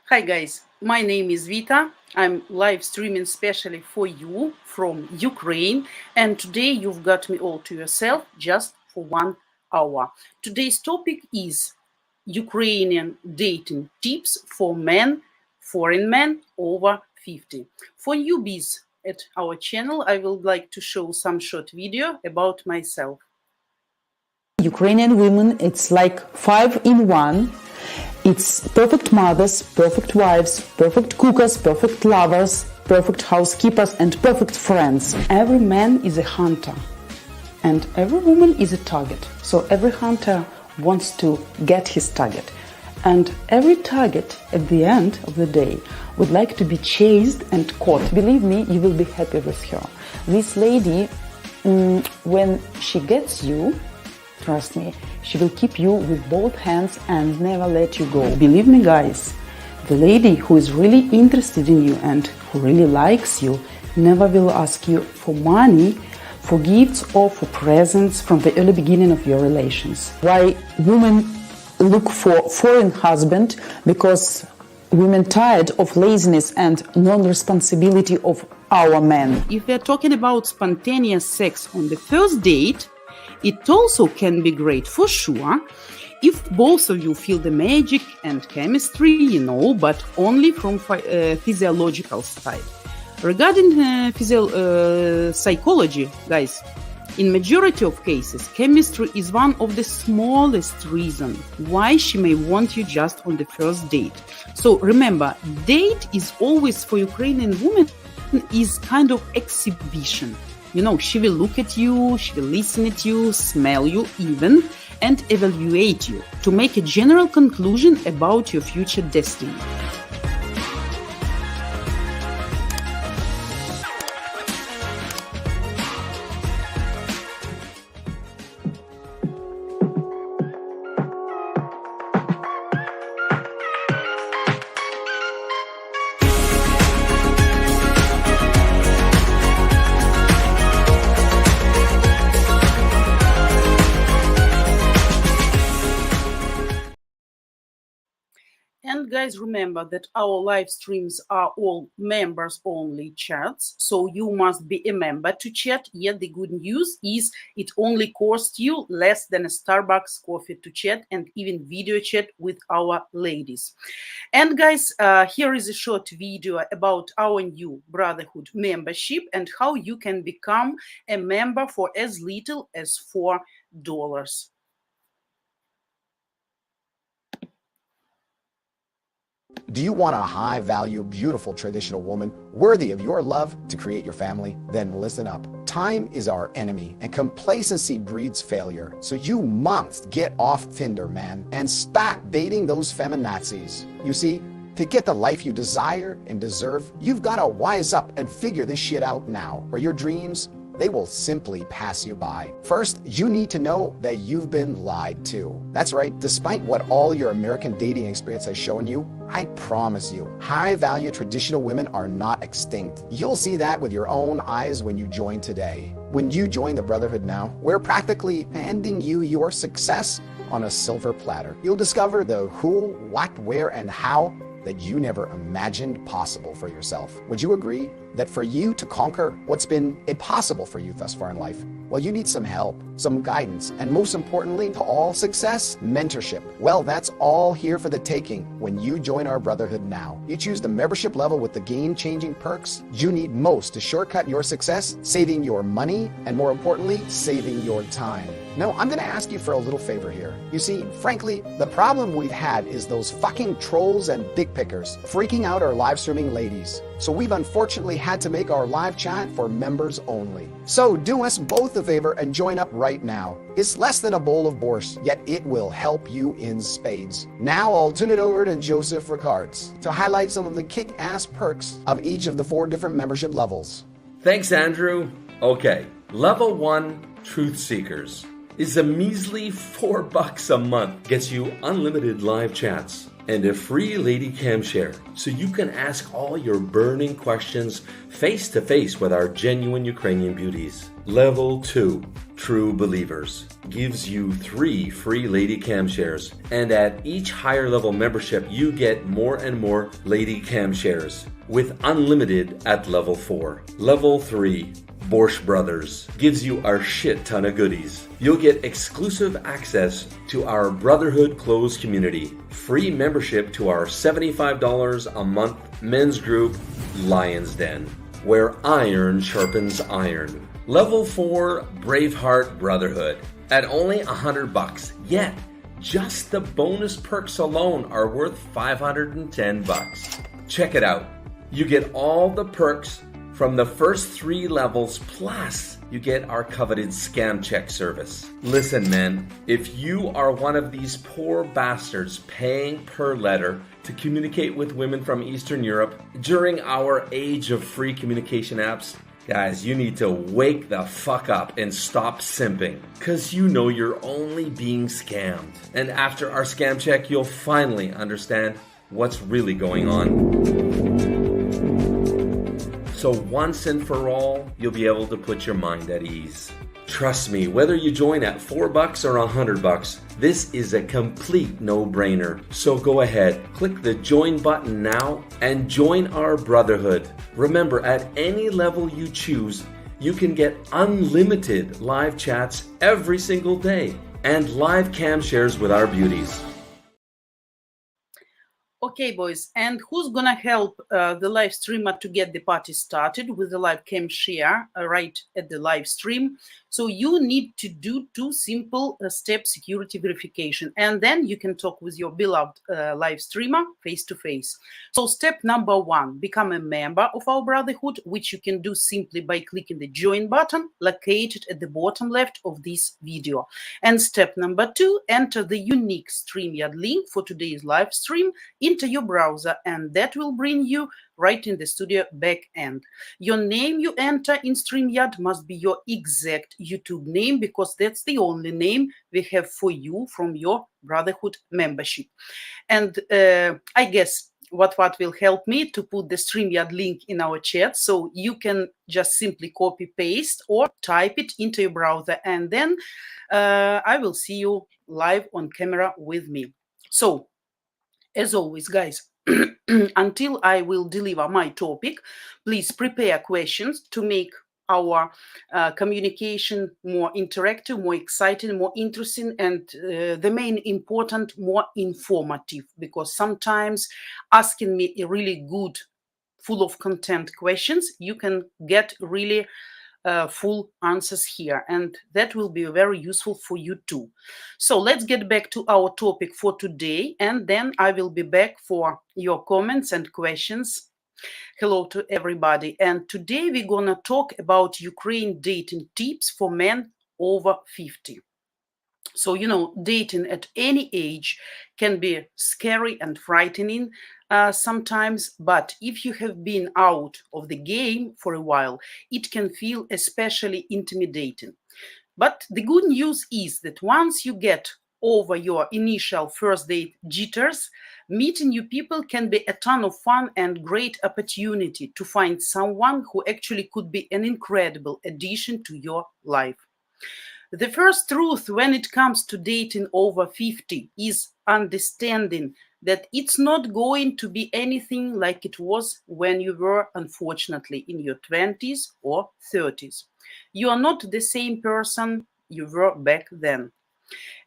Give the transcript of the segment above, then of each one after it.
Hi guys, my name is Vita. I'm live streaming specially for you from Ukraine, and today you've got me all to yourself just for 1 hour. Today's topic is Ukrainian dating tips for men, foreign men over 50. For newbies at our channel, I would like to show some short video about myself. Ukrainian women, it's like 5 in 1. It's perfect mothers, perfect wives, perfect cookers, perfect lovers, perfect housekeepers, and perfect friends. Every man is a hunter, and every woman is a target. So every hunter wants to get his target. And every target at the end of the day would like to be chased and caught. Believe me, you will be happy with her. This lady, when she gets you, trust me, she will keep you with both hands and never let you go. Believe me, guys, the lady who is really interested in you and who really likes you never will ask you for money, for gifts or for presents from the early beginning of your relations. Why women look for foreign husband? Because women tired of laziness and non-responsibility of our men. If we're talking about spontaneous sex on the first date, it also can be great for sure if both of you feel the magic and chemistry, but only from physiological side. Regarding psychology, guys, in majority of cases, chemistry is one of the smallest reasons why she may want you just on the first date. So remember, date is always for Ukrainian women is kind of exhibition. She will look at you, she will listen at you, smell you even, and evaluate you to make a general conclusion about your future destiny. And guys, remember that our live streams are all members only chats, so you must be a member to chat. Yet the good news is it only costs you less than a Starbucks coffee to chat and even video chat with our ladies. And guys, here is a short video about our new Brotherhood membership and how you can become a member for as little as $4. Do you want a high-value, beautiful traditional woman worthy of your love to create your family? Then listen up. Time is our enemy, and complacency breeds failure. So you must get off Tinder, man, and stop dating those feminazis. You see, to get the life you desire and deserve, you've got to wise up and figure this shit out now, or your dreams, they will simply pass you by. First, you need to know that you've been lied to. That's right, despite what all your American dating experience has shown you, I promise you, high-value traditional women are not extinct. You'll see that with your own eyes when you join today. When you join the Brotherhood now, we're practically handing you your success on a silver platter. You'll discover the who, what, where, and how that you never imagined possible for yourself. Would you agree that for you to conquer what's been impossible for you thus far in life, well, you need some help, some guidance, and most importantly, to all success, mentorship. Well, that's all here for the taking when you join our Brotherhood now. You choose the membership level with the game-changing perks you need most to shortcut your success, saving your money, and more importantly, saving your time. Now, I'm going to ask you for a little favor here. You see, frankly, the problem we've had is those fucking trolls and dick pickers freaking out our live streaming ladies. So we've unfortunately had to make our live chat for members only. So do us both a favor and join up right now. It's less than a bowl of borscht, yet it will help you in spades. Now I'll turn it over to Joseph Ricards to highlight some of the kick-ass perks of each of the 4 different membership levels. Thanks, Andrew. Okay, level 1, Truth Seekers. is a measly $4 a month. Gets you unlimited live chats and a free lady cam share, so you can ask all your burning questions face to face with our genuine Ukrainian beauties. Level 2, True Believers, gives you 3 free lady cam shares, and at each higher level membership you get more and more lady cam shares, with unlimited at level 4. Level 3, Borscht Brothers, gives you a shit ton of goodies. You'll get exclusive access to our Brotherhood closed community, free membership to our $75 a month men's group, Lion's Den, where iron sharpens iron. Level 4, Braveheart Brotherhood, at only $100. Yet, just the bonus perks alone are worth $510. Check it out. You get all the perks from the first 3 levels, plus you get our coveted scam check service. Listen, man, if you are one of these poor bastards paying per letter to communicate with women from Eastern Europe during our age of free communication apps, guys, you need to wake the fuck up and stop simping, because you know you're only being scammed. And after our scam check, you'll finally understand what's really going on. So once and for all, you'll be able to put your mind at ease. Trust me, whether you join at $4 or $100, this is a complete no-brainer. So go ahead, click the join button now and join our brotherhood. Remember, at any level you choose, you can get unlimited live chats every single day and live cam shares with our beauties. Okay, boys, and who's gonna help the live streamer to get the party started with the live cam share right at the live stream? So you need to do 2 simple step security verification, and then you can talk with your beloved live streamer face to face. So step number 1, become a member of our brotherhood, which you can do simply by clicking the join button located at the bottom left of this video. And step number 2, enter the unique Streamyard link for today's live stream into your browser, and that will bring you right in the studio back end. Your name you enter in Streamyard must be your exact YouTube name, because that's the only name we have for you from your brotherhood membership. And I guess what will help me to put the Streamyard link in our chat, so you can just simply copy paste or type it into your browser, and then I will see you live on camera with me. So as always, guys, until I will deliver my topic, please prepare questions to make our communication more interactive, more exciting, more interesting, and the main important, more informative, because sometimes asking me a really good, full of content questions, you can get really full answers here, and that will be very useful for you too. So let's get back to our topic for today, and then I will be back for your comments and questions. Hello to everybody, and today we're gonna talk about Ukraine dating tips for men over 50. So, you know, dating at any age can be scary and frightening sometimes, but if you have been out of the game for a while, it can feel especially intimidating. But the good news is that once you get over your initial first date jitters, meeting new people can be a ton of fun and great opportunity to find someone who actually could be an incredible addition to your life. The first truth when it comes to dating over 50 is understanding that it's not going to be anything like it was when you were, unfortunately, in your 20s or 30s. You are not the same person you were back then.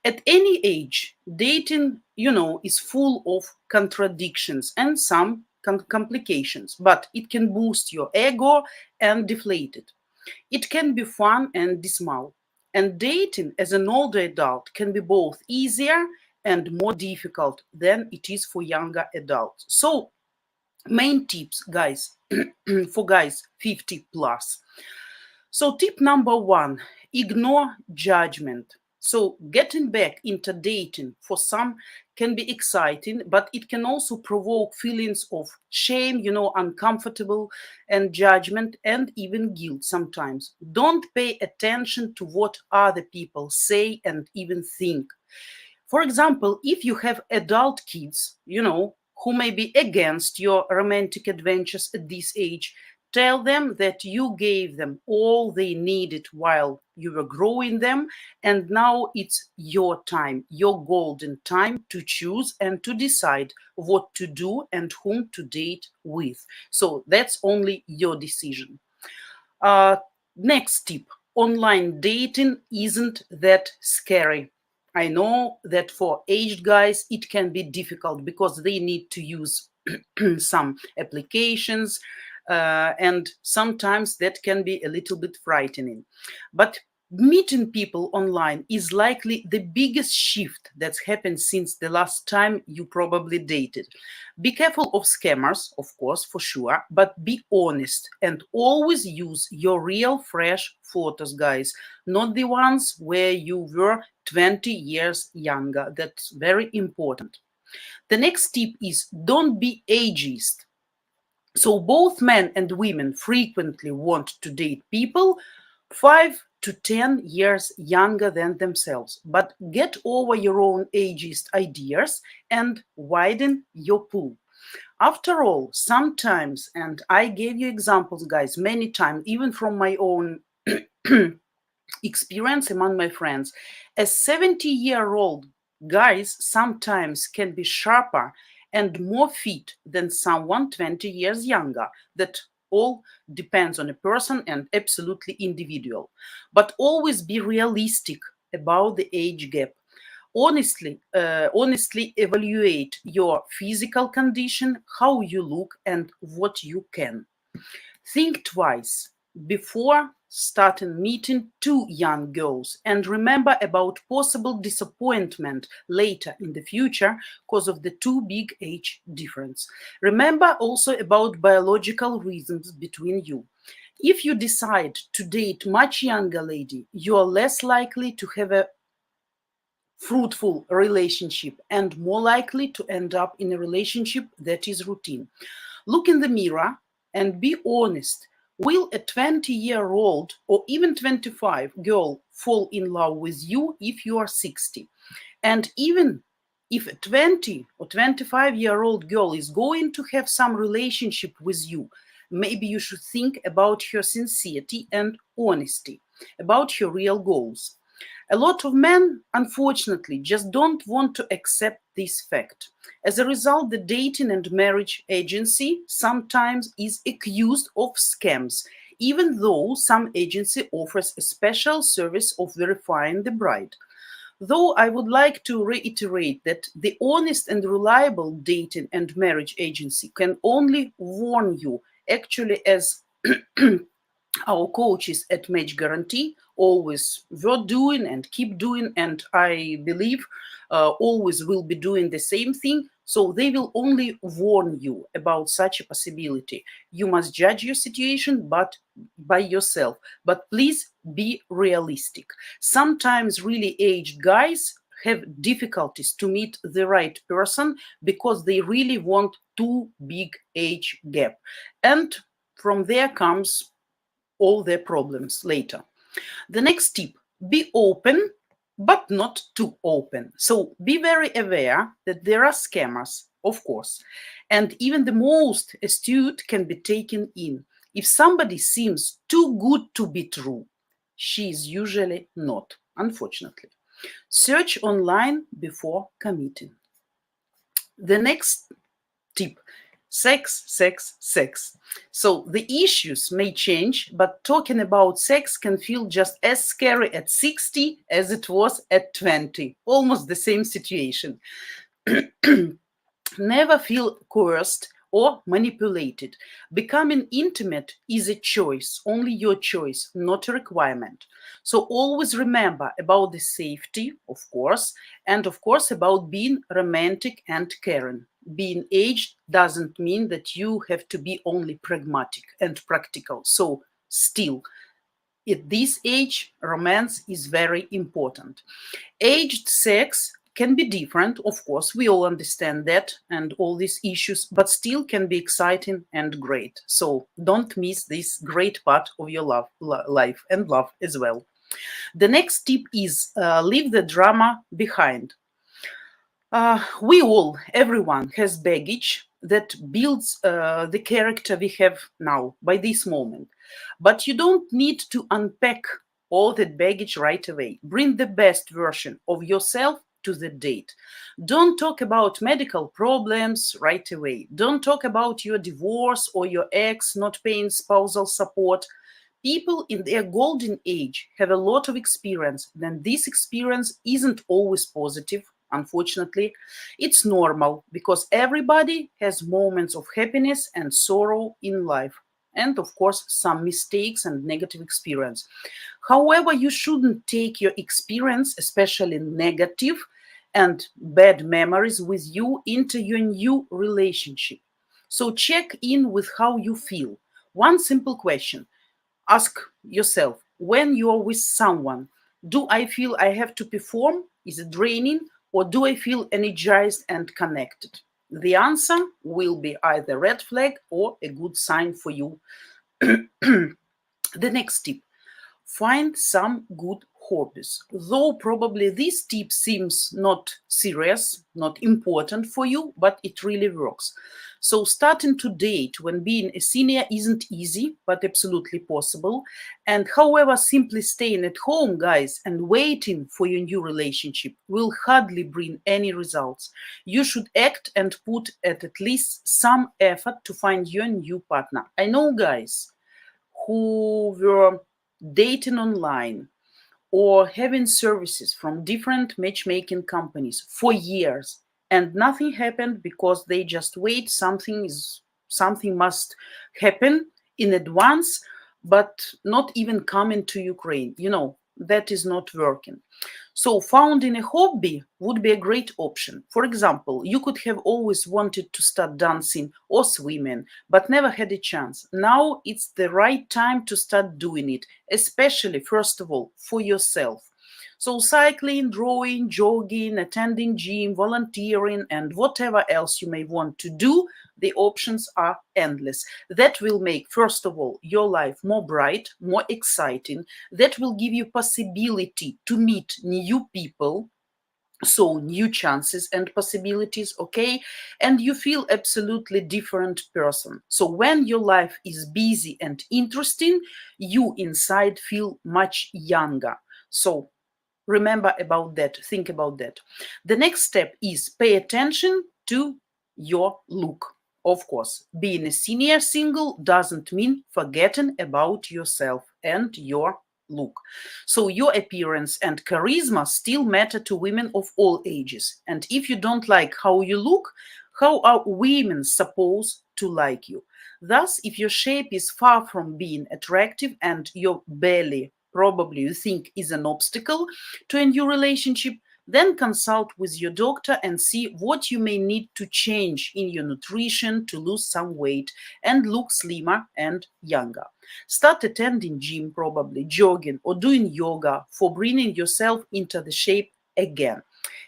At any age, dating, you know, is full of contradictions and some complications, but it can boost your ego and deflate it. It can be fun and dismal. And dating as an older adult can be both easier and more difficult than it is for younger adults. So, main tips, guys, for guys 50 plus. So, tip number 1, ignore judgment. So getting back into dating for some can be exciting, but it can also provoke feelings of shame, uncomfortable and judgment and even guilt sometimes. Don't pay attention to what other people say and even think. For example, if you have adult kids, who may be against your romantic adventures at this age, tell them that you gave them all they needed while you were growing them, and now it's your time, your golden time to choose and to decide what to do and whom to date with. So that's only your decision. Uh, Next tip, online dating isn't that scary. I know that for aged guys, it can be difficult because they need to use some applications, and sometimes that can be a little bit frightening. But meeting people online is likely the biggest shift that's happened since the last time you probably dated. Be careful of scammers, of course, for sure, but be honest and always use your real fresh photos, guys, not the ones where you were 20 years younger. That's very important. The next tip is don't be ageist. So both men and women frequently want to date people 5 to 10 years younger than themselves. But get over your own ageist ideas and widen your pool. After all, sometimes, and I gave you examples, guys, many times, even from my own experience among my friends, a 70-year-old guys sometimes can be sharper and more fit than someone 20 years younger. That all depends on a person and absolutely individual. But always be realistic about the age gap. Honestly evaluate your physical condition, how you look, and what you can. Think twice before starting meeting two young girls, and remember about possible disappointment later in the future because of the too big age difference. Remember also about biological reasons between you. If you decide to date much younger lady, you are less likely to have a fruitful relationship and more likely to end up in a relationship that is routine. Look in the mirror and be honest. Will a 20-year-old or even 25 girl fall in love with you if you are 60? And even if a 20 or 25-year-old girl is going to have some relationship with you, maybe you should think about her sincerity and honesty, about your real goals. A lot of men, unfortunately, just don't want to accept this fact. As a result, the dating and marriage agency sometimes is accused of scams, even though some agency offers a special service of verifying the bride. Though I would like to reiterate that the honest and reliable dating and marriage agency can only warn you, actually, as our coaches at Match Guarantee always were doing and keep doing, and I believe always will be doing the same thing. So they will only warn you about such a possibility. You must judge your situation, but by yourself. But please be realistic. Sometimes really aged guys have difficulties to meet the right person because they really want too big age gap. And from there comes all their problems later. The next tip, be open, but not too open. So be very aware that there are scammers, of course, and even the most astute can be taken in. If somebody seems too good to be true, she is usually not, unfortunately. Search online before committing. The next tip, sex, sex, sex. So the issues may change, but talking about sex can feel just as scary at 60 as it was at 20. Almost the same situation. Never feel coerced or manipulated. Becoming intimate is a choice, only your choice, not a requirement. So always remember about the safety, of course, and of course about being romantic and caring. Being aged doesn't mean that you have to be only pragmatic and practical. So still, At this age, romance is very important. Aged sex can be different, of course, we all understand that and all these issues, but still can be exciting and great. So don't miss this great part of your life and love as well. The next tip is leave the drama behind. We all, everyone has baggage that builds the character we have now by this moment. But you don't need to unpack all that baggage right away. Bring the best version of yourself to the date. Don't talk about medical problems right away. Don't talk about your divorce or your ex not paying spousal support. People in their golden age have a lot of experience, then this experience isn't always positive, unfortunately. It's normal because everybody has moments of happiness and sorrow in life. And of course, some mistakes and negative experience. However, you shouldn't take your experience, especially negative and bad memories, with you into your new relationship. So check in with how you feel. One simple question. Ask yourself, when you're with someone, do I feel I have to perform? Is it draining? Or do I feel energized and connected? The answer will be either red flag or a good sign for you. The next tip, find some good hobbies. Though probably this tip seems not serious, not important for you, but it really works. So starting to date when being a senior isn't easy, but absolutely possible. And however, simply staying at home, guys, and waiting for your new relationship will hardly bring any results. You should act and put at least some effort to find your new partner. I know guys who were dating online or having services from different matchmaking companies for years and nothing happened because they just wait, something must happen in advance, but not even coming to Ukraine. That is not working. So founding a hobby would be a great option. For example, you could have always wanted to start dancing or swimming, but never had a chance. Now it's the right time to start doing it, especially, first of all, for yourself. So cycling, drawing, jogging, attending gym, volunteering, and whatever else you may want to do, the options are endless. That will make, first of all, your life more bright, more exciting. That will give you possibility to meet new people, so new chances and possibilities, okay? And you feel absolutely different person. So when your life is busy and interesting, you inside feel much younger. So remember about that, think about that. The next step is pay attention to your look. Of course, being a senior single doesn't mean forgetting about yourself and your look. So your appearance and charisma still matter to women of all ages. And if you don't like how you look, how are women supposed to like you? Thus, if your shape is far from being attractive and your belly probably you think is an obstacle to a new relationship, then consult with your doctor and see what you may need to change in your nutrition to lose some weight and look slimmer and younger. Start attending gym, probably jogging or doing yoga for bringing yourself into the shape again.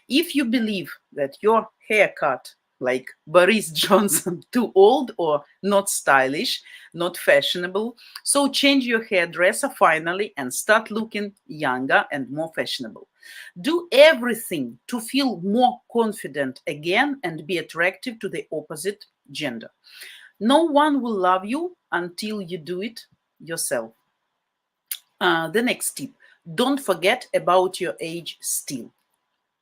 If you believe that your haircut like Boris Johnson, too old or not stylish, not fashionable. So change your hairdresser finally and start looking younger and more fashionable. Do everything to feel more confident again and be attractive to the opposite gender. No one will love you until you do it yourself. The next tip, don't forget about your age still.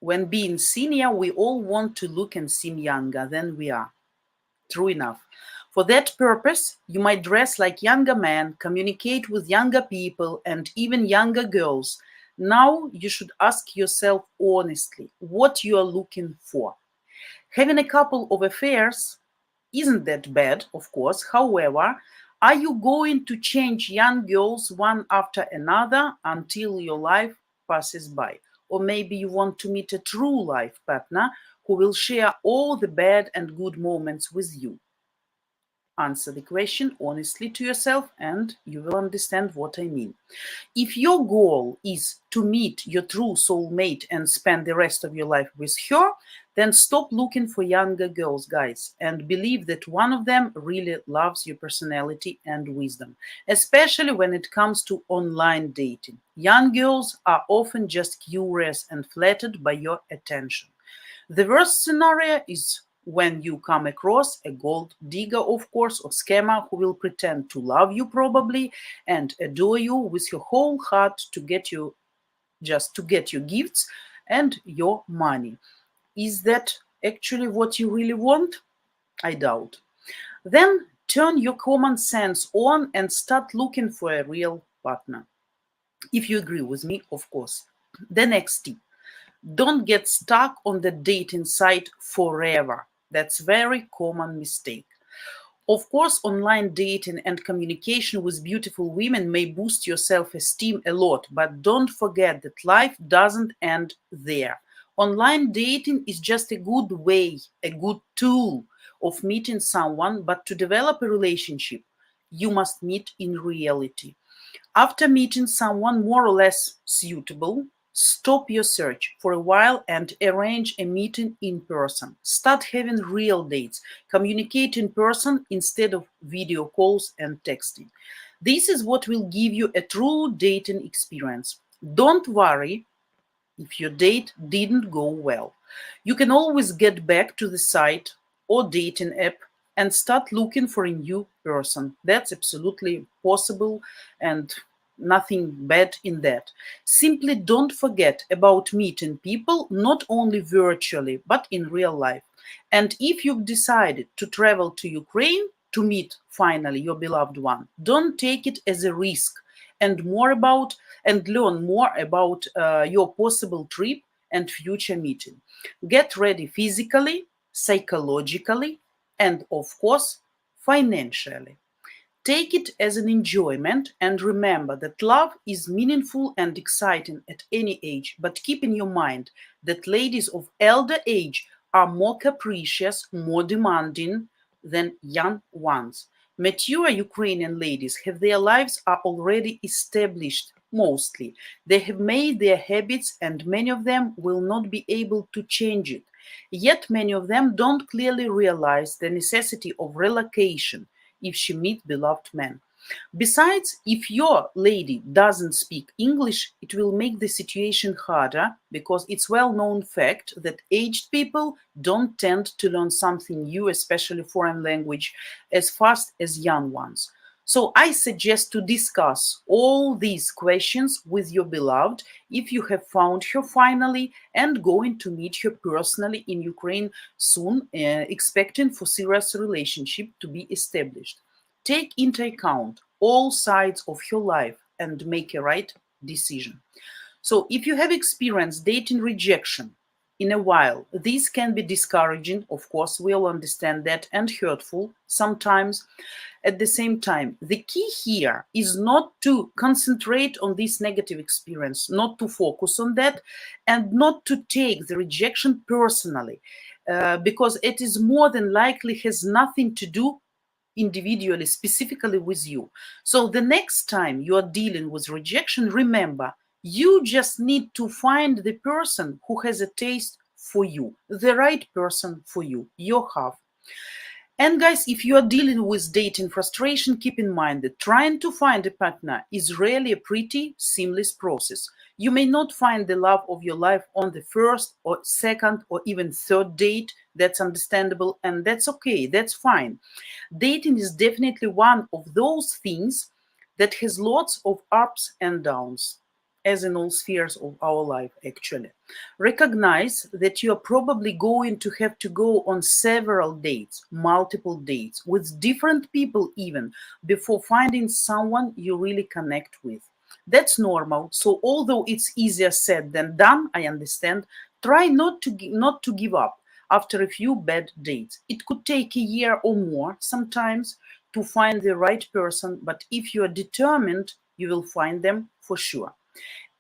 When being senior, we all want to look and seem younger than we are. True enough. For that purpose, you might dress like younger men, communicate with younger people, and even younger girls. Now you should ask yourself honestly what you are looking for. Having a couple of affairs isn't that bad, of course. However, are you going to change young girls one after another until your life passes by? Or maybe you want to meet a true life partner who will share all the bad and good moments with you. Answer the question honestly to yourself and you will understand what I mean. If your goal is to meet your true soulmate and spend the rest of your life with her, then stop looking for younger girls, guys, and believe that one of them really loves your personality and wisdom, especially when it comes to online dating. Young girls are often just curious and flattered by your attention. The worst scenario is when you come across a gold digger, of course, or scammer who will pretend to love you probably and adore you with your whole heart to get you just to get your gifts and your money. Is that actually what you really want? I doubt. Then turn your common sense on and start looking for a real partner. If you agree with me, of course. The next tip: don't get stuck on the dating site forever. That's very common mistake. Of course, online dating and communication with beautiful women may boost your self-esteem a lot, but don't forget that life doesn't end there. Online dating is just a good way, a good tool of meeting someone, but to develop a relationship, you must meet in reality. After meeting someone more or less suitable, stop your search for a while and arrange a meeting in person. Start having real dates. Communicate in person instead of video calls and texting. This is what will give you a true dating experience. Don't worry if your date didn't go well. You can always get back to the site or dating app and start looking for a new person. That's absolutely possible and nothing bad in that. Simply don't forget about meeting people not only virtually but in real life. And if you've decided to travel to Ukraine to meet finally your beloved one, don't take it as a risk and learn more about your possible trip and future meeting. Get ready physically, psychologically, and of course, financially. Take it as an enjoyment and remember that love is meaningful and exciting at any age, but keep in your mind that ladies of elder age are more capricious, more demanding than young ones. Mature Ukrainian ladies have their lives are already established mostly. They have made their habits and many of them will not be able to change it. Yet many of them don't clearly realize the necessity of relocation if she meet beloved man. Besides, if your lady doesn't speak English, it will make the situation harder because it's well-known fact that aged people don't tend to learn something new, especially foreign language, as fast as young ones. So I suggest to discuss all these questions with your beloved if you have found her finally and going to meet her personally in Ukraine soon, expecting for serious relationship to be established. Take into account all sides of your life and make a right decision. So if you have experienced dating rejection in a while, this can be discouraging, of course, we all understand that, and hurtful sometimes. At the same time, the key here is not to concentrate on this negative experience, not to focus on that, and not to take the rejection personally, because it is more than likely has nothing to do individually, specifically with you. So the next time you are dealing with rejection, remember, you just need to find the person who has a taste for you, the right person for you, your half. And guys, if you are dealing with dating frustration, keep in mind that trying to find a partner is really a pretty seamless process. You may not find the love of your life on the first or second or even third date. That's understandable and that's okay, that's fine. Dating is definitely one of those things that has lots of ups and downs, as in all spheres of our life, actually. Recognize that you are probably going to have to go on several dates, multiple dates, with different people even, before finding someone you really connect with. That's normal. So although it's easier said than done, I understand, try not to give up after a few bad dates. It could take a year or more sometimes to find the right person, but if you are determined, you will find them for sure.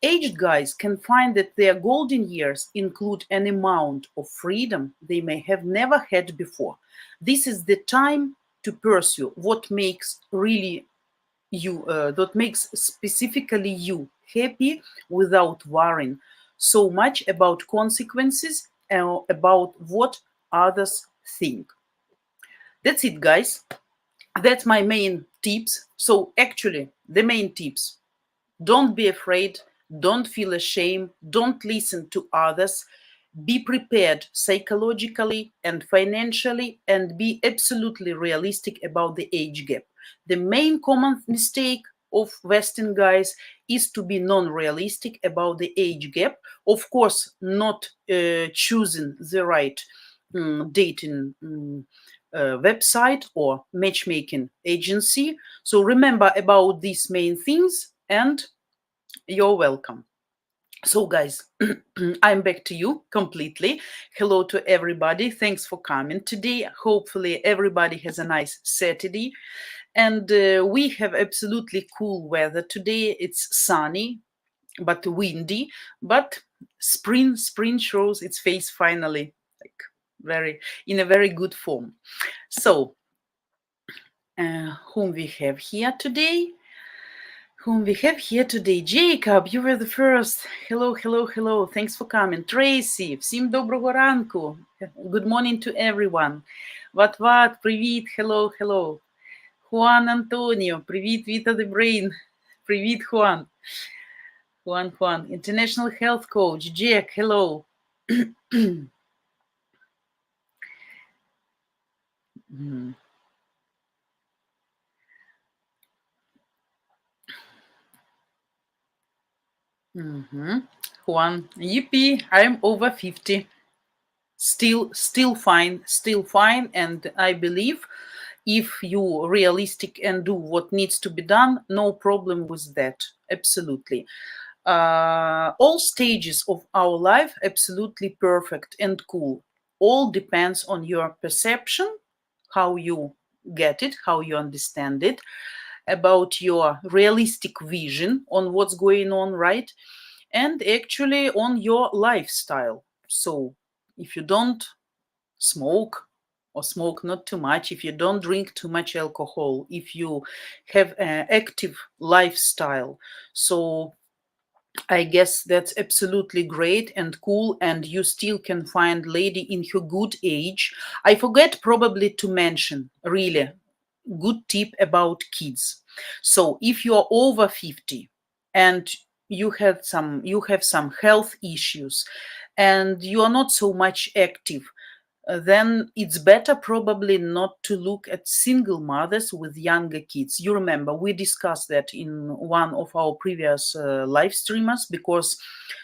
Aged guys can find that their golden years include an amount of freedom they may have never had before. This is the time to pursue what makes really you, that makes specifically you happy, without worrying so much about consequences and about what others think. That's it, guys. That's my main tips. So actually, the main tips: don't be afraid, don't feel ashamed, don't listen to others, be prepared psychologically and financially, and be absolutely realistic about the age gap. The main common mistake of Western guys is to be non-realistic about the age gap. Of course, not choosing the right dating website or matchmaking agency. So remember about these main things, and you're welcome. So, guys, I'm back to you completely. Hello to everybody. Thanks for coming today. Hopefully, everybody has a nice Saturday. And we have absolutely cool weather today. It's sunny, but windy. But spring shows its face finally, like in a very good form. So, whom we have here today? Jacob, you were the first. Hello, hello, hello. Thanks for coming. Tracy, всім доброго ранку. Good morning to everyone. What, привіт, hello, hello. Juan Antonio, привіт, Vita the Brain. Привіт, Juan. Juan. International Health Coach. Jack, hello. Juan, yippee, I'm over 50. Still fine. And I believe if you realistic and do what needs to be done, no problem with that. Absolutely. All stages of our life, absolutely perfect and cool. All depends on your perception, how you get it, how you understand it, about your realistic vision on what's going on, right? And actually on your lifestyle. So if you don't smoke, or smoke not too much, if you don't drink too much alcohol, if you have an active lifestyle, so I guess that's absolutely great and cool, and you still can find lady in her good age. I forget probably to mention really good tip about kids. So if you are over 50 and you have some health issues and you are not so much active, then it's better probably not to look at single mothers with younger kids. You remember, we discussed that in one of our previous live streamers, because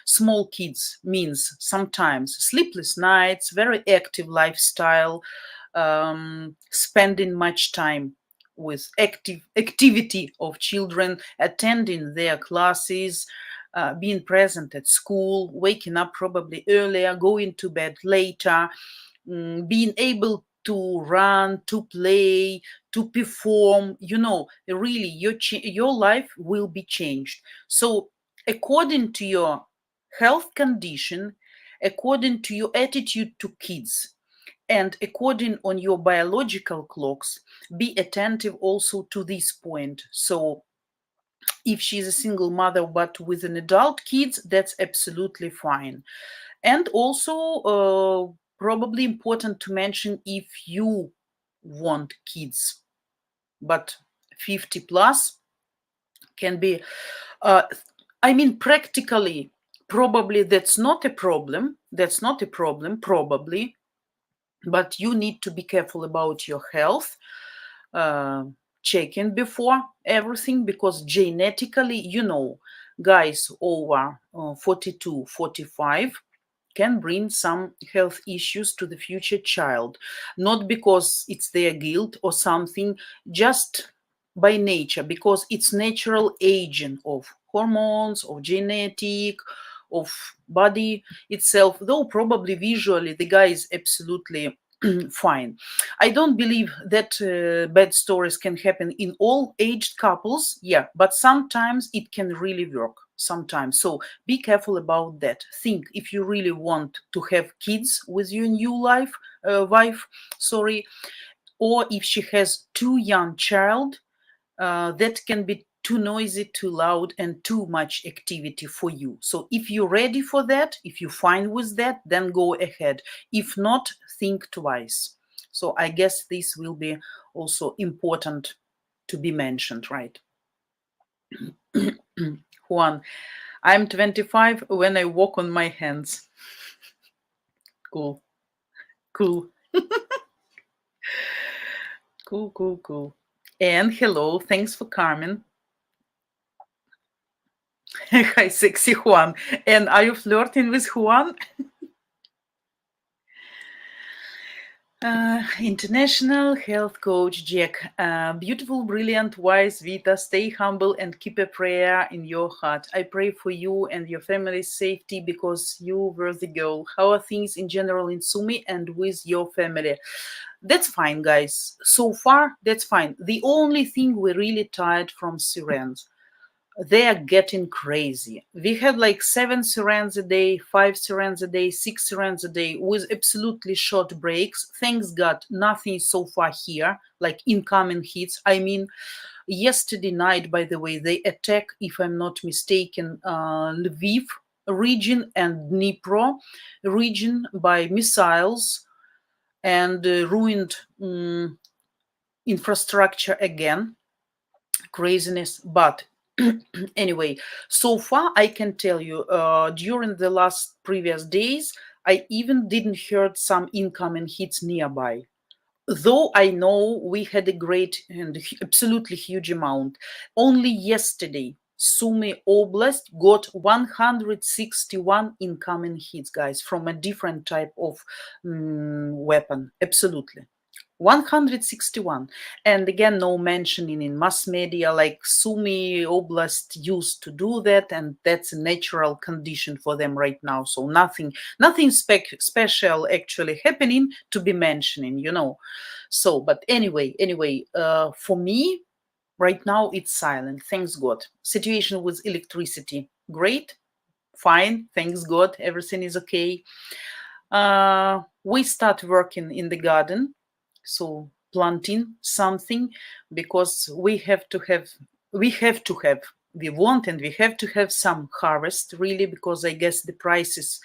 small kids means sometimes sleepless nights, very active lifestyle, spending much time with activity of children, attending their classes, being present at school, waking up probably earlier, going to bed later, being able to run, to play, to perform, really your life will be changed. So according to your health condition, according to your attitude to kids, and according on your biological clocks, be attentive also to this point. So if she's a single mother but with an adult kids, that's absolutely fine. And also probably important to mention, if you want kids but 50 plus, can be practically, probably that's not a problem probably, but you need to be careful about your health, checking before everything, because genetically, guys over 42, 45 can bring some health issues to the future child, not because it's their guilt or something, just by nature, because it's natural aging of hormones, of genetic, of body itself, though probably visually the guy is absolutely fine. I don't believe that bad stories can happen in all aged couples, but sometimes it can really work. Sometimes. So be careful about that. Think if you really want to have kids with your new wife, or if she has too young child, that can be too noisy, too loud, and too much activity for you. So if you're ready for that, if you're fine with that, then go ahead. If not, think twice. So I guess this will be also important to be mentioned, right? Juan, I'm 25 when I walk on my hands. Cool. Cool. Cool, cool, cool. And hello, thanks for coming. Hi, sexy Juan. And are you flirting with Juan? International health coach Jack. Beautiful, brilliant, wise Vita. Stay humble and keep a prayer in your heart. I pray for you and your family's safety because you were the girl. How are things in general in Sumi and with your family? That's fine, guys. So far, that's fine. The only thing we're really tired from sirens. They are getting crazy. We had like 7 sirens a day, 5 sirens a day, 6 sirens a day with absolutely short breaks. Thanks God, nothing so far here, like incoming hits. I mean, yesterday night, by the way, they attacked, if I'm not mistaken, Lviv region and Dnipro region by missiles and ruined infrastructure again. Craziness. But anyway, so far I can tell you, during the last previous days, I even didn't heard some incoming hits nearby. Though I know we had a great and absolutely huge amount. Only yesterday, Sumy Oblast got 161 incoming hits, guys, from a different type of weapon. Absolutely. 161. And again, no mentioning in mass media, like Sumy Oblast used to do that, and that's a natural condition for them right now. So nothing special actually happening to be mentioning, you know. So, but anyway, for me, right now it's silent. Thanks God. Situation with electricity, great, fine. Thanks God, everything is okay. We start working in the garden, so planting something, because we want and we have to have some harvest, really, because I guess the prices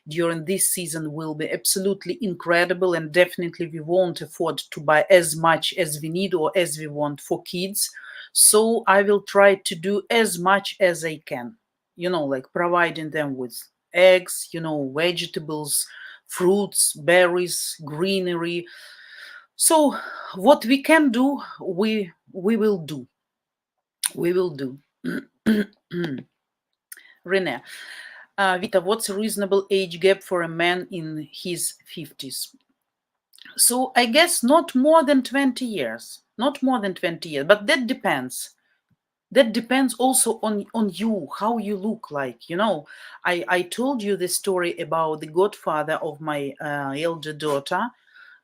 during this season will be absolutely incredible, and definitely we won't afford to buy as much as we need or as we want for kids. So I will try to do as much as I can, you know, like providing them with eggs, you know, vegetables, fruits, berries, greenery. So what we can do, we will do. We will do. Renee, Vita, what's a reasonable age gap for a man in his 50s? So I guess not more than 20 years. Not more than 20 years, but that depends. That depends also on you, how you look like, you know. I told you the story about the godfather of my elder daughter.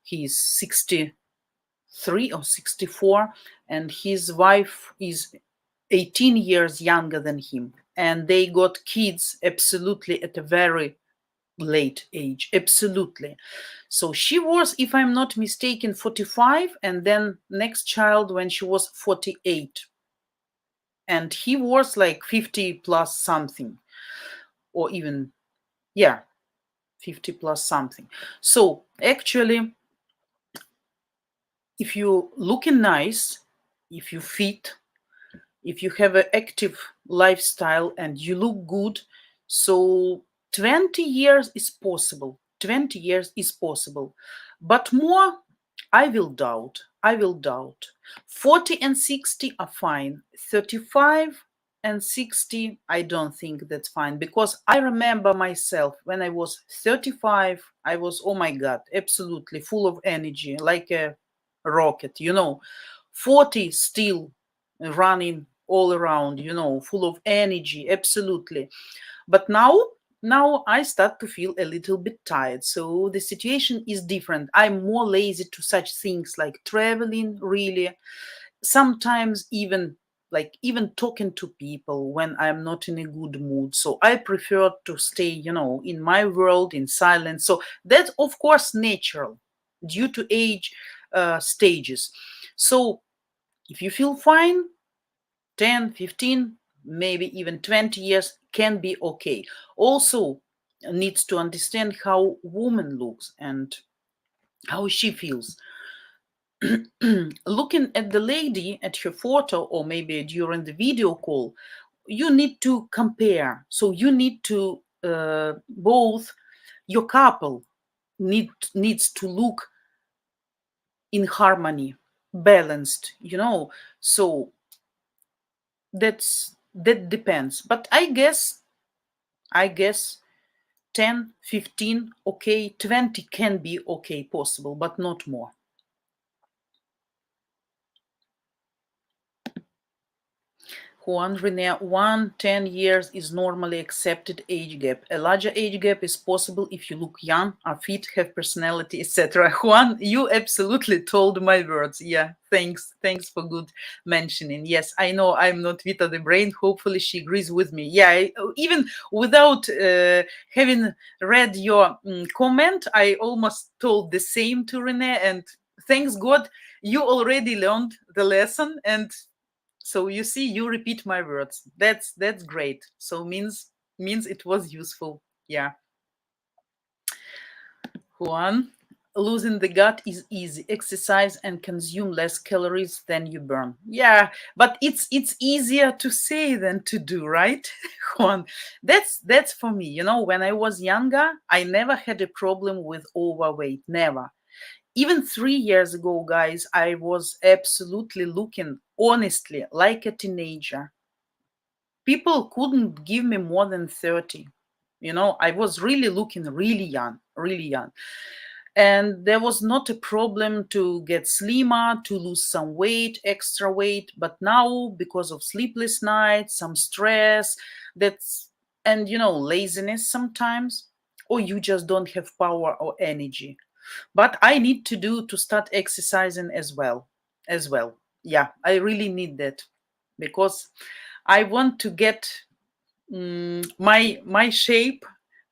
He's 63 or 64, and his wife is 18 years younger than him, and they got kids absolutely at a very late age, absolutely. So she was, if I'm not mistaken, 45, and then next child when she was 48, and he was like 50 plus something, or even, yeah, 50 plus something. So actually, if you're looking nice, if you fit, if you have an active lifestyle and you look good, so 20 years is possible. 20 years is possible. But more, I will doubt. 40 and 60 are fine. 35 and 60, I don't think that's fine, because I remember myself when I was 35, I was, oh my God, absolutely full of energy, like a rocket, you know. 40 still running all around, you know, full of energy, absolutely. But now I start to feel a little bit tired. So the situation is different. I'm more lazy to such things like traveling, really. Sometimes even talking to people when I'm not in a good mood. So I prefer to stay, you know, in my world in silence. So that's of course natural. Due to age, stages. So if you feel fine, 10, 15, maybe even 20 years can be okay. Also needs to understand how woman looks and how she feels. Looking at the lady at her photo or maybe during the video call, you need to compare. So you need to both your couple needs to look in harmony, balanced, So that depends. But I guess 10, 15, okay, 20 can be okay, possible, but not more. Juan Rene, 10 years is normally accepted age gap. A larger age gap is possible if you look young, are fit, have personality, etc. Juan, you absolutely told my words. Yeah, thanks for good mentioning. Yes, I know I'm not Vita the brain. Hopefully she agrees with me. Yeah, even without having read your comment, I almost told the same to Rene, and thanks God you already learned the lesson. And so you see, you repeat my words. That's great. So means it was useful. Yeah. Juan, losing the gut is easy. Exercise and consume less calories than you burn. Yeah, but it's easier to say than to do, right? Juan, that's for me. When I was younger, I never had a problem with overweight. Never. Even 3 years ago, guys, I was absolutely looking, honestly, like a teenager. People couldn't give me more than 30. I was really looking really young, really young. And there was not a problem to get slimmer, to lose some weight, extra weight. But now, because of sleepless nights, some stress, and laziness sometimes, or you just don't have power or energy. But I need to start exercising as well. Yeah, I really need that because I want to get my shape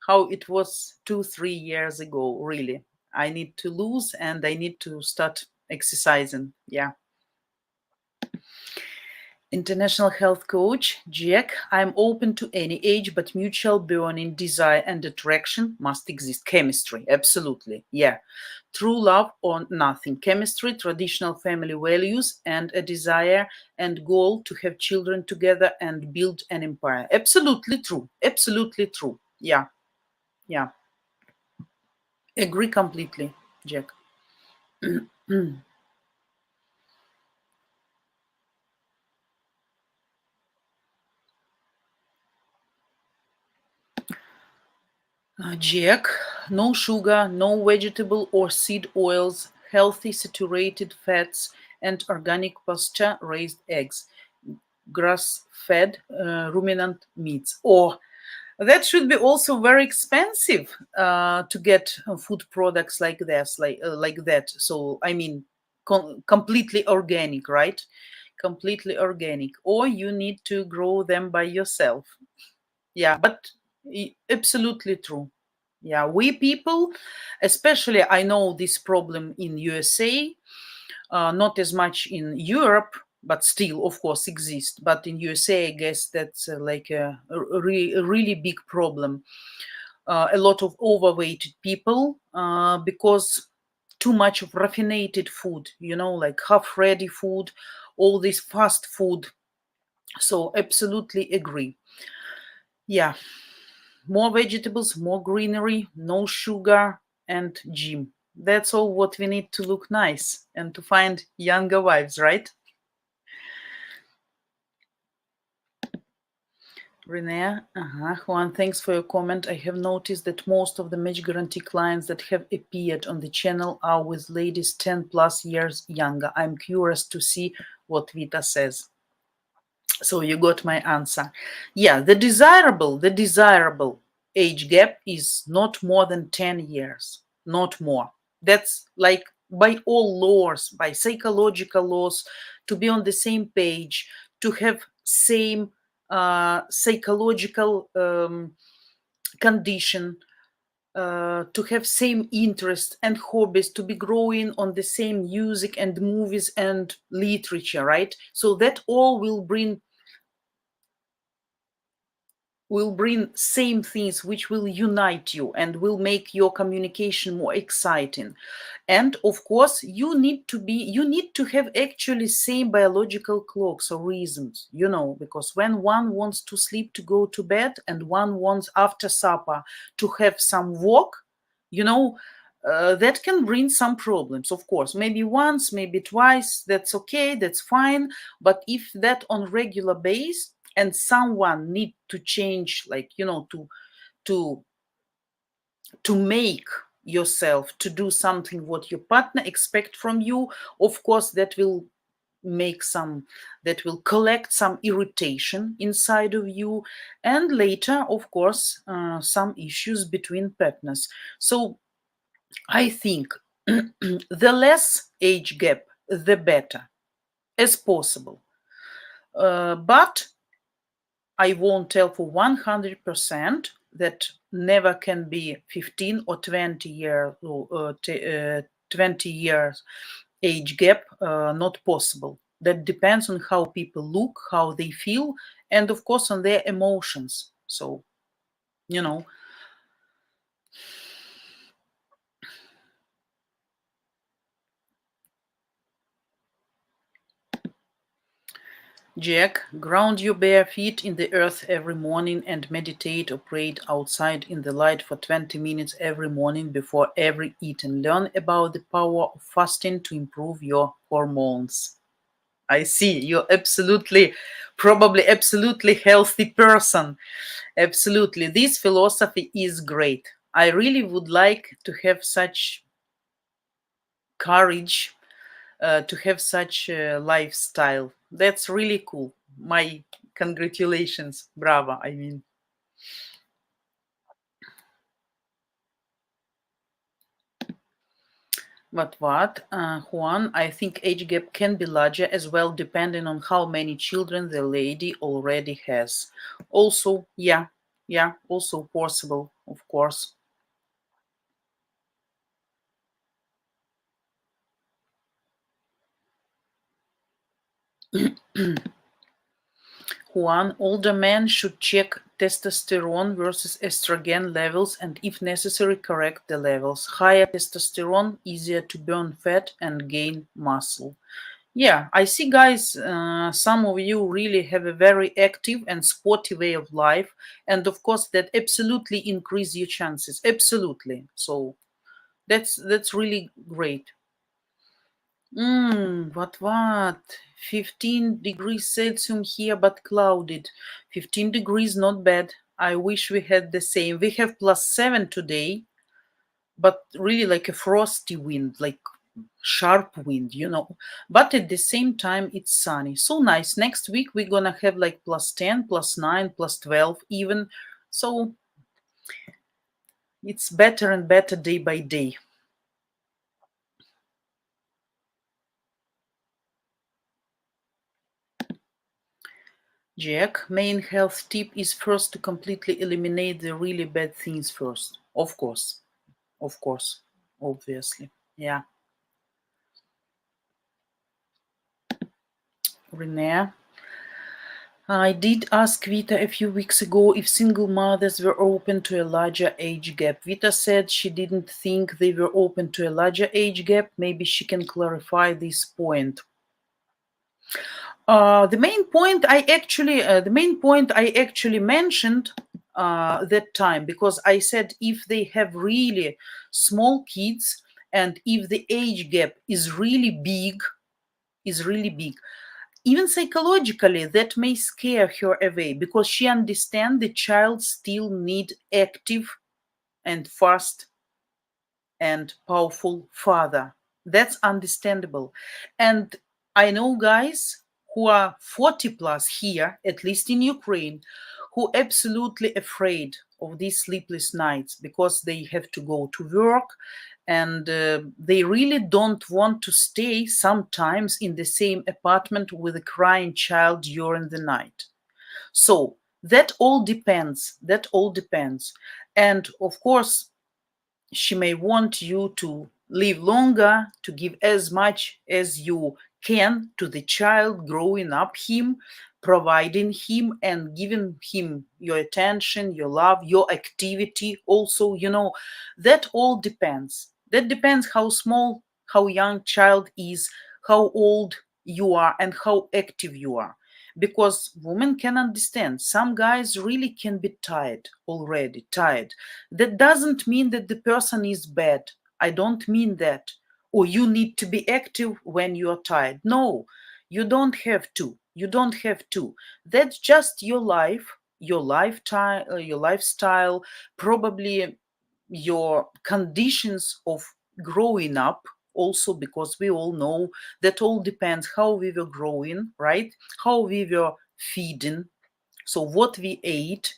how it was 2-3 years ago. Really, I need to lose and I need to start exercising. Yeah. International health coach, Jack, I'm open to any age, but mutual burning desire and attraction must exist. Chemistry, absolutely. Yeah. True love or nothing. Chemistry, traditional family values, and a desire and goal to have children together and build an empire. Absolutely true. Absolutely true. Yeah. Yeah. Agree completely, Jack. Jack, no sugar, no vegetable or seed oils, healthy saturated fats, and organic pasture-raised eggs, grass-fed ruminant meats. Or that should be also very expensive to get food products like this, like that. So I mean, completely organic, right? Completely organic. Or you need to grow them by yourself. Yeah, but absolutely true. Yeah, we people, especially I know this problem in USA, not as much in Europe, but still, of course, exists. But in USA, I guess that's like a really big problem. A lot of overweighted people because too much of raffinated food, like half-ready food, all this fast food. So absolutely agree. Yeah. More vegetables, more greenery, no sugar, and gym. That's all what we need to look nice and to find younger wives, right? Renee, Juan, thanks for your comment. I have noticed that most of the match guarantee clients that have appeared on the channel are with ladies 10 plus years younger. I'm curious to see what Vita says. So you got my answer. Yeah, the desirable age gap is not more than 10 years, not more. That's like by all laws, by psychological laws, to be on the same page, to have same psychological condition, to have same interests and hobbies, to be growing on the same music and movies and literature, right? So that all will bring same things which will unite you and will make your communication more exciting. And of course you need to have actually same biological clocks or reasons, because when one wants to sleep to go to bed and one wants after supper to have some walk, that can bring some problems. Of course, maybe once, maybe twice, that's okay, that's fine. But if that on regular base and someone need to change, like, to to make yourself to do something what your partner expect from you, of course that will collect some irritation inside of you, and later, of course, some issues between partners. So I think the less age gap, the better as possible. But I won't tell for 100% that never can be 15 or 20 years age gap, not possible. That depends on how people look, how they feel, and of course on their emotions. So, you know, Jack, ground your bare feet in the earth every morning and meditate or pray outside in the light for 20 minutes every morning before every eat, and learn about the power of fasting to improve your hormones. I see, you're probably absolutely healthy person. Absolutely. This philosophy is great. I really would like to have such courage, to have such a lifestyle. That's really cool. My congratulations. Bravo, I mean. But what? Juan, I think age gap can be larger as well, depending on how many children the lady already has. Also, yeah, also possible, of course. Juan, older men should check testosterone versus estrogen levels and, if necessary, correct the levels. Higher testosterone, easier to burn fat and gain muscle. Yeah, I see, guys, some of you really have a very active and sporty way of life. And of course, that absolutely increase your chances. Absolutely. So that's really great. What? 15 degrees Celsius here, but clouded. 15 degrees, not bad. I wish we had the same. We have +7 today, but really like a frosty wind, like sharp wind. But at the same time, it's sunny. So nice. Next week, we're gonna have like +10, +9, +12 even. So it's better and better day by day. Jack, main health tip is first to completely eliminate the really bad things first. Of course. Of course. Obviously. Yeah. Renee. I did ask Vita a few weeks ago if single mothers were open to a larger age gap. Vita said she didn't think they were open to a larger age gap. Maybe she can clarify this point. The main point I actually mentioned that time, because I said if they have really small kids and if the age gap is really big, even psychologically that may scare her away, because she understands the child still need active and fast and powerful father. That's understandable. And I know guys who are 40 plus here, at least in Ukraine, who absolutely afraid of these sleepless nights because they have to go to work, and they really don't want to stay sometimes in the same apartment with a crying child during the night. So that all depends. And of course, she may want you to live longer, to give as much as you can to the child, growing up him, providing him and giving him your attention, your love, your activity also, that all depends. That depends how small, how young child is, how old you are, and how active you are. Because women can understand, some guys really can be tired already, tired. That doesn't mean that the person is bad. I don't mean that. Or you need to be active when you are tired. No, you don't have to. You don't have to. That's just your life, your lifetime, your lifestyle, probably your conditions of growing up also, because we all know that all depends how we were growing, right? How we were feeding, so what we ate,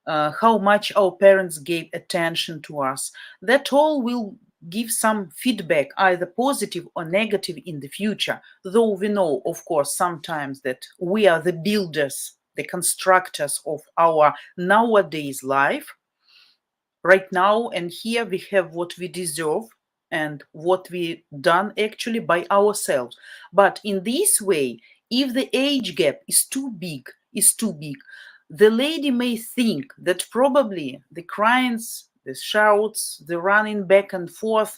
how much our parents gave attention to us. That all will give some feedback, either positive or negative in the future. Though we know, of course, sometimes that we are the builders, the constructors of our nowadays life. Right now and here we have what we deserve and what we done actually by ourselves. But in this way, if the age gap is too big, the lady may think that probably the cries, the shouts, the running back and forth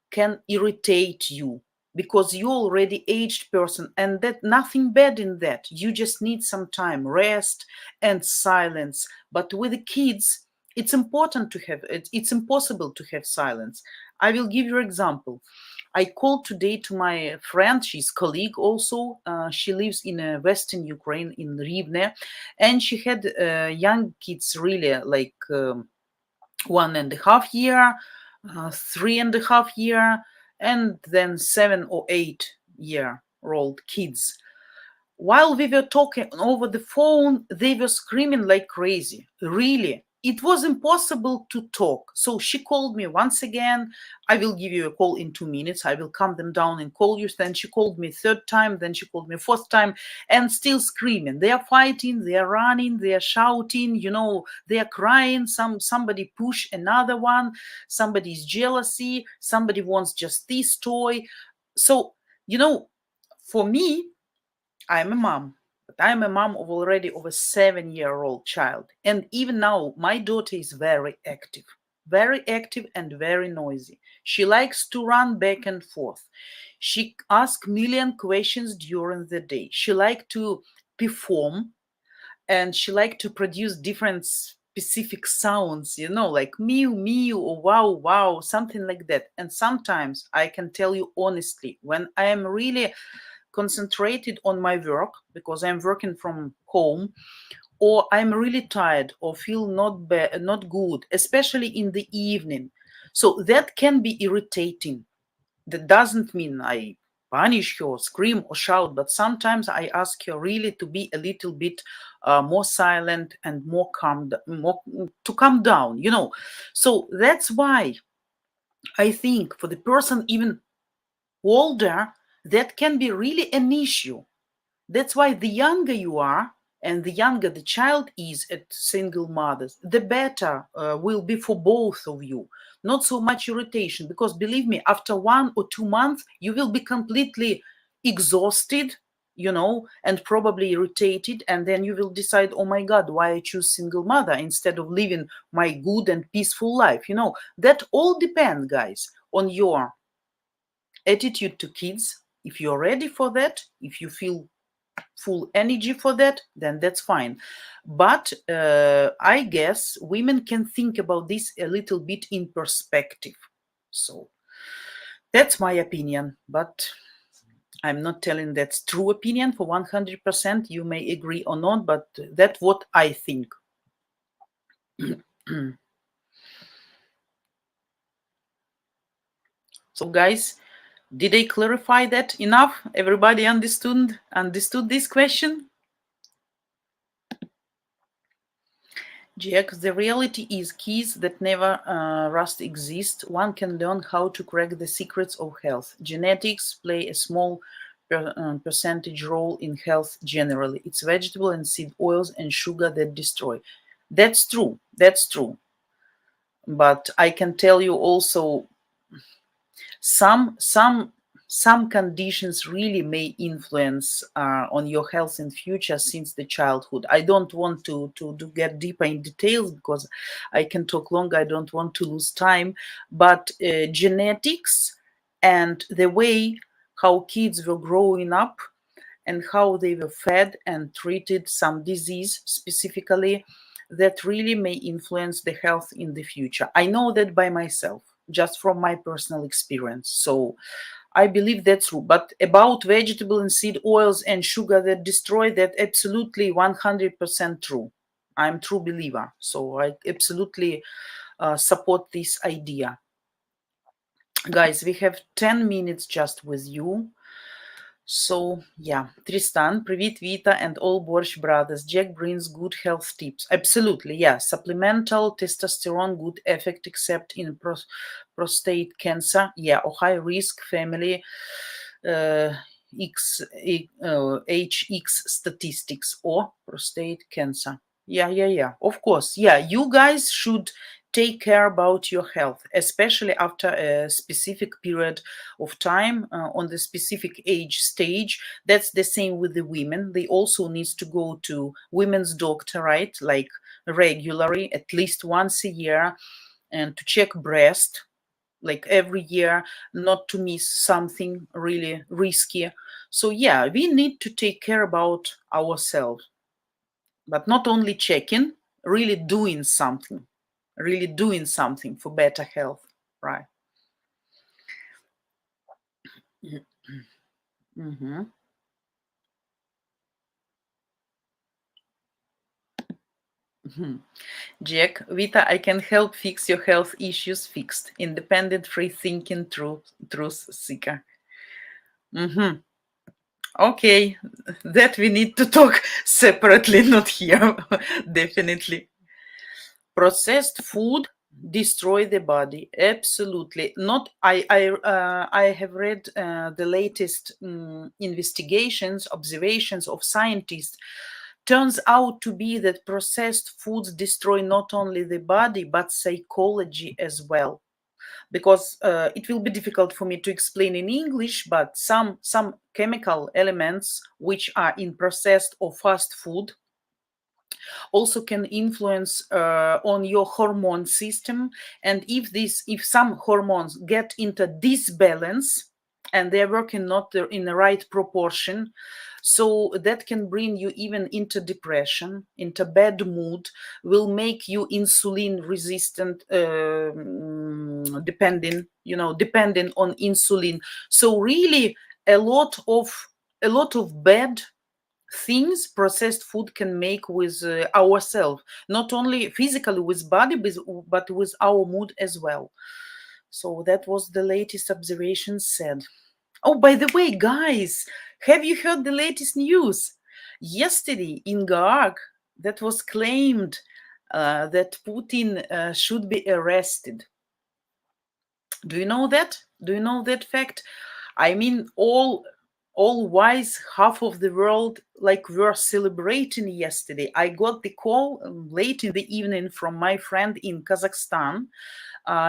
can irritate you, because you're already aged person, and that nothing bad in that. You just need some time, rest and silence. But with the kids, it's important to have it's impossible to have silence. I will give you an example. I called today to my friend, she's colleague also. She lives in Western Ukraine, in Rivne, and she had young kids, really, like 1.5 year, 3.5 year, and then 7 or 8 year old kids. While we were talking over the phone, they were screaming like crazy. Really, it was impossible to talk. So she called me once again. I will give you a call in 2 minutes. I will calm them down and call you. Then she called me third time. Then she called me fourth time, and still screaming. They are fighting. They are running. They are shouting. They are crying. Somebody push another one. Somebody's jealousy. Somebody wants just this toy. So for me, I'm a mom, but I'm a mom of already of a 7-year-old child. And even now, my daughter is very active and very noisy. She likes to run back and forth. She asks million questions during the day. She likes to perform, and she likes to produce different specific sounds, like mew, mew, or wow, wow, something like that. And sometimes I can tell you honestly, when I am really concentrated on my work, because I'm working from home, or I'm really tired or feel not good, especially in the evening. So that can be irritating. That doesn't mean I punish her, scream or shout, but sometimes I ask her really to be a little bit more silent and more to calm down. So that's why I think for the person even older, that can be really an issue. That's why the younger you are and the younger the child is at single mothers, the better will be for both of you. Not so much irritation, because believe me, after 1 or 2 months, you will be completely exhausted, and probably irritated. And then you will decide, oh my God, why I choose single mother instead of living my good and peaceful life. That all depends, guys, on your attitude to kids. If you're ready for that, if you feel full energy for that, then that's fine. But I guess women can think about this a little bit in perspective. So that's my opinion, but I'm not telling that's true opinion for 100%. You may agree or not, but that's what I think. So guys, did I clarify that enough? Everybody understood this question? Jack, the reality is keys that never rust exist. One can learn how to crack the secrets of health. Genetics play a small percentage role in health generally. It's vegetable and seed oils and sugar that destroy. That's true. That's true. but I can tell you also some conditions really may influence on your health in future since the childhood. I don't want to get deeper in details because I can talk longer. I don't want to lose time, but genetics and the way how kids were growing up and how they were fed and treated, some disease specifically, that really may influence the health in the future. I know that by myself, just from my personal experience. So I believe that's true. But about vegetable and seed oils and sugar that destroy, that absolutely 100% true. I'm a true believer. So I absolutely support this idea. Guys, we have 10 minutes just with you. So, yeah, Tristan, Привіт, Vita, and all Борщ brothers. Jack brings good health tips. Absolutely, yeah. Supplemental testosterone, good effect, except in prostate cancer. Yeah, or high risk family HX statistics or prostate cancer. Yeah. Of course, yeah. You guys should take care about your health, especially after a specific period of time on the specific age stage. That's the same with the women. They also needs to go to women's doctor, right? Like regularly, at least once a year, and to check breast, like every year, not to miss something really risky. So yeah, we need to take care about ourselves, but not only checking, really doing something for better health, right? Mm-hmm. Jack, Vita, I can help fix your health issues. Fixed. Independent, free thinking, truth seeker. Okay, that we need to talk separately, not here. Definitely. Processed food destroy the body. Absolutely not. I have read the latest investigations, observations of scientists. Turns out to be that processed foods destroy not only the body but psychology as well. Because it will be difficult for me to explain in English, but some chemical elements which are in processed or fast food also can influence on your hormone system. And if some hormones get into disbalance and they're working not in the right proportion, so that can bring you even into depression, into bad mood, will make you insulin resistant, depending on insulin. So really a lot of bad things processed food can make with ourselves, not only physically with body, but with our mood as well. So that was the latest observation said. Oh, by the way, guys, have you heard the latest news? Yesterday in Gaag, that was claimed that Putin should be arrested. Do you know that? Do you know that fact? I mean, all wise half of the world like were celebrating yesterday. I got the call late in the evening from my friend in Kazakhstan.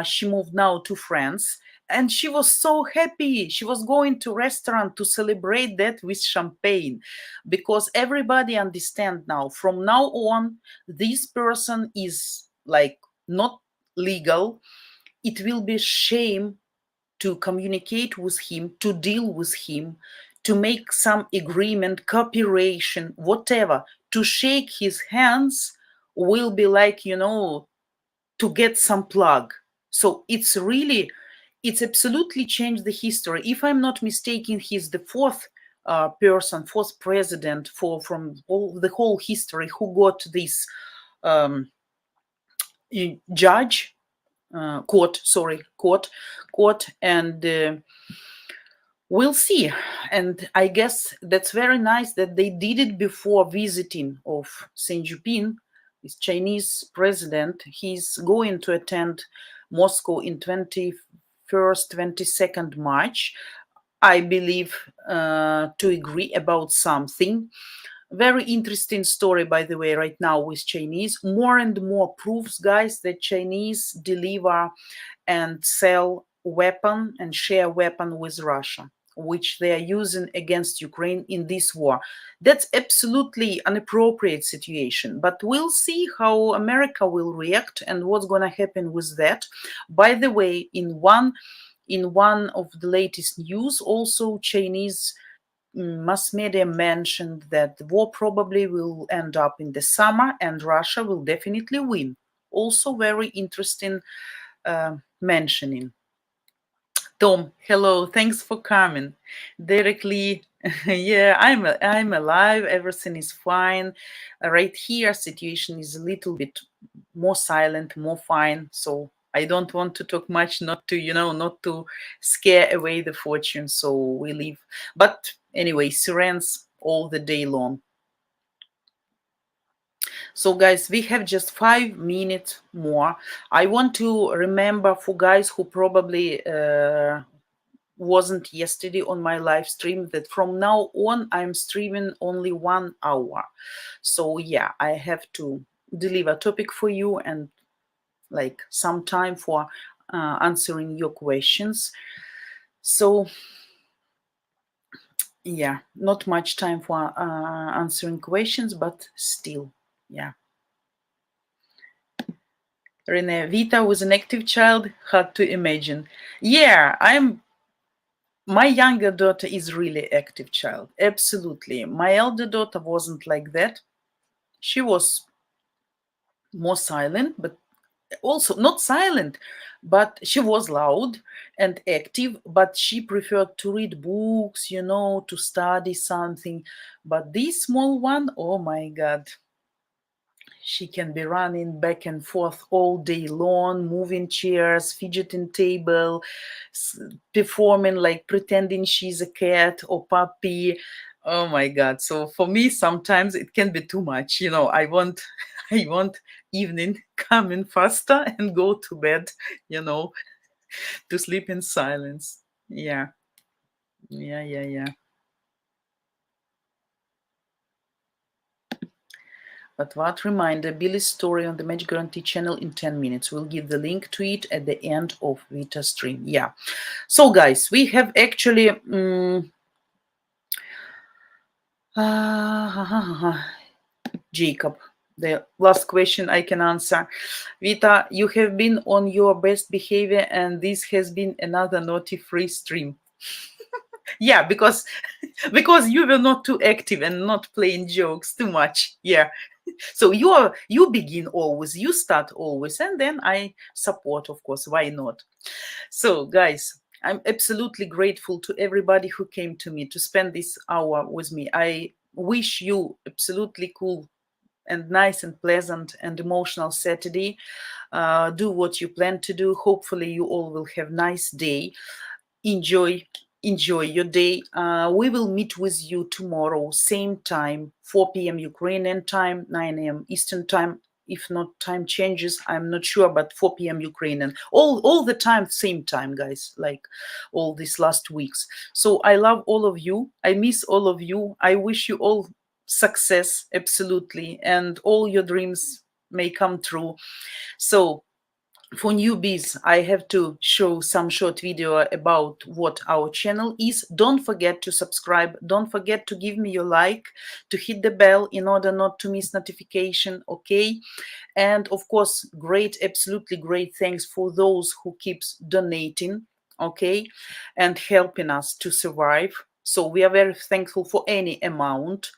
She moved now to France, and she was so happy. She was going to restaurant to celebrate that with champagne, because everybody understand now, from now on, this person is like not legal. It will be shame to communicate with him, to deal with him, to make some agreement, cooperation, whatever. To shake his hands will be like, to get some plug. So it's absolutely changed the history. If I'm not mistaken, he's the fourth president from the whole history who got this judge court, and we'll see. And I guess that's very nice that they did it before visiting of Xi Jinping, this Chinese president. He's going to attend Moscow in 21st, 22nd March, I believe, to agree about something. Very interesting story, by the way, right now with Chinese. More and more proofs, guys, that Chinese deliver and sell weapon and share weapon with Russia, which they are using against Ukraine in this war. That's absolutely an appropriate situation, but we'll see how America will react and what's going to happen with that. By the way, in one of the latest news, also Chinese mass media mentioned that the war probably will end up in the summer and Russia will definitely win. Also very interesting mentioning. Tom, hello, thanks for coming. Directly, yeah, I'm alive, everything is fine. Right here, situation is a little bit more silent, more fine, so I don't want to talk much, not to scare away the fortune, so we leave. But anyway, sirens all the day long. So guys, we have just 5 minutes more. I want to remember for guys who probably wasn't yesterday on my live stream that from now on I'm streaming only 1 hour. So yeah, I have to deliver a topic for you and like some time for answering your questions. So yeah, not much time for answering questions, but still, yeah. Rene, Vita was an active child, hard to imagine. Yeah, my younger daughter is really active child, absolutely. My elder daughter wasn't like that. She was more silent, but also not silent, but she was loud and active, but she preferred to read books, to study something. But this small one, oh my God, she can be running back and forth all day long, moving chairs, fidgeting table, performing like pretending she's a cat or puppy. Oh my God. So for me, sometimes it can be too much. I want evening coming faster and go to bed, to sleep in silence. Yeah. But what reminder, Billy's story on the Magic Guarantee channel in 10 minutes. We'll give the link to it at the end of Vita stream. Yeah. So guys, we have actually Jacob. The last question I can answer. Vita, you have been on your best behavior and this has been another naughty free stream. Yeah, because you were not too active and not playing jokes too much. Yeah. So you begin always, you start always, and then I support, of course. Why not? So guys, I'm absolutely grateful to everybody who came to me to spend this hour with me. I wish you absolutely cool and nice and pleasant and emotional Saturday. Do what you plan to do. Hopefully you all will have nice day. Enjoy your day. We will meet with you tomorrow, same time, 4 p.m. Ukrainian time, 9 a.m. Eastern time. If not time changes, I'm not sure, but 4 p.m. Ukrainian. All the time, same time, guys, like all these last weeks. So I love all of you. I miss all of you. I wish you all success, absolutely, and all your dreams may come true. So for newbies, I have to show some short video about what our channel is. Don't forget to subscribe. Don't forget to give me your like, to hit the bell in order not to miss notification, okay? And of course, absolutely great thanks for those who keeps donating, okay, and helping us to survive. So we are very thankful for any amount.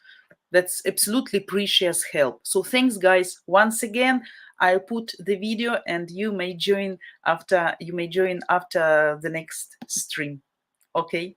That's absolutely precious help. So thanks, guys. Once again, I'll put the video and you may join after the next stream. Okay?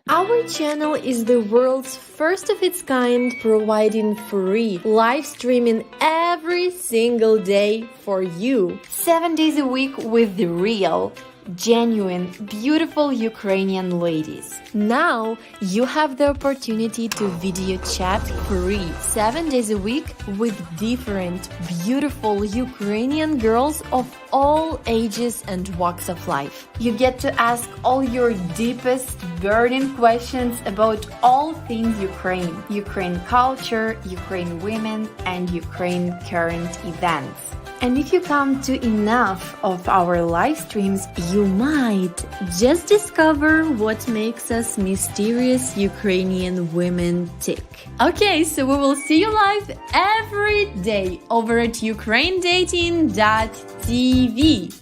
Our channel is the world's first of its kind, providing free live streaming every single day for you. 7 days a week with the real genuine, beautiful Ukrainian ladies. Now you have the opportunity to video chat free 7 days a week with different, beautiful Ukrainian girls of all ages and walks of life. You get to ask all your deepest, burning questions about all things Ukraine, Ukraine culture, Ukraine women, and Ukraine current events. And if you come to enough of our live streams, you might just discover what makes us mysterious Ukrainian women tick. Okay, so we will see you live every day over at ukrainedating.tv.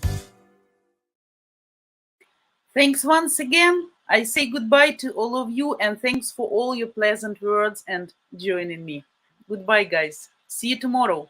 Thanks once again. I say goodbye to all of you, and thanks for all your pleasant words and joining me. Goodbye, guys. See you tomorrow.